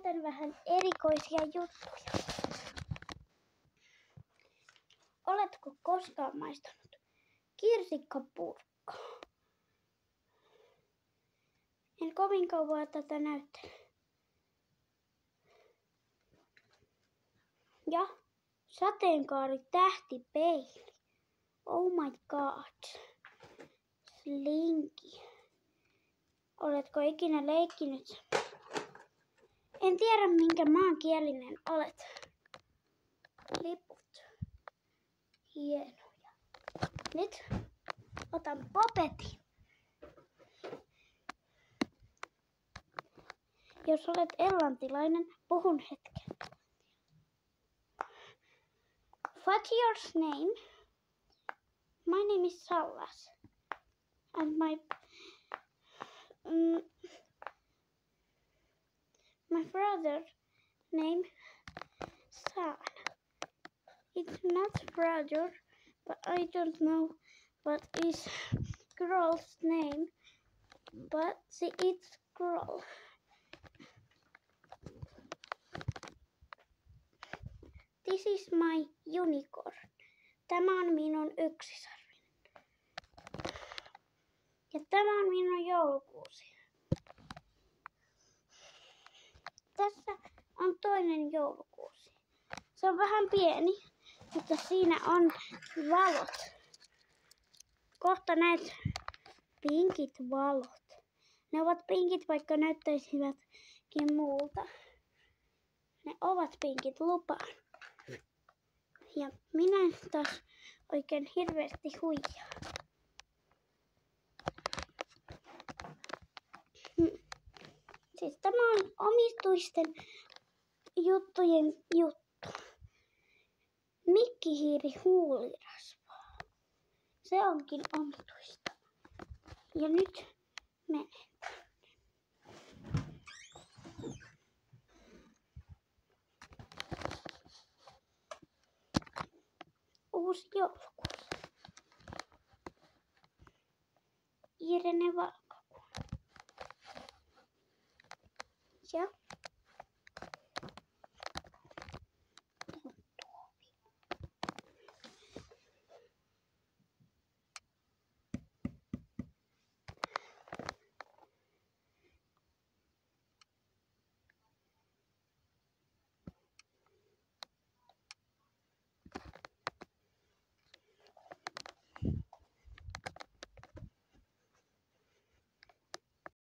näytän vähän erikoisia juttuja. Oletko koskaan maistanut kirsikkapurkkaa? En kovin kauan tätä näyttele. Ja sateenkaaritähtipeili. Oh my god. Slinky. Oletko ikinä leikkinyt? En tiedä minkä maankielinen olet. Liput. Hienoja. Nyt otan popetin. Jos olet englantilainen, puhun hetken. What's your name? My name is Sallas. And my brother's name San. It's not brother, but I don't know what is girl's name, but it's girl. This is my unicorn. Tämä on minun yksisarvinen. Ja tämä on minun joulukuusi. Tässä on toinen joulukuusi. Se on vähän pieni, mutta siinä on valot. Kohta näet pinkit valot. Ne ovat pinkit, vaikka näyttäisivätkin muulta. Ne ovat pinkit, lupaan. Ja minä taas oikein hirveästi huijaa. Siis tämä on omituisten juttujen juttu. Mikkihiiri huulirasvaa. Se onkin omituista. Ja nyt menen. Uusi joulukuusi. Irene Valkokuun. Ja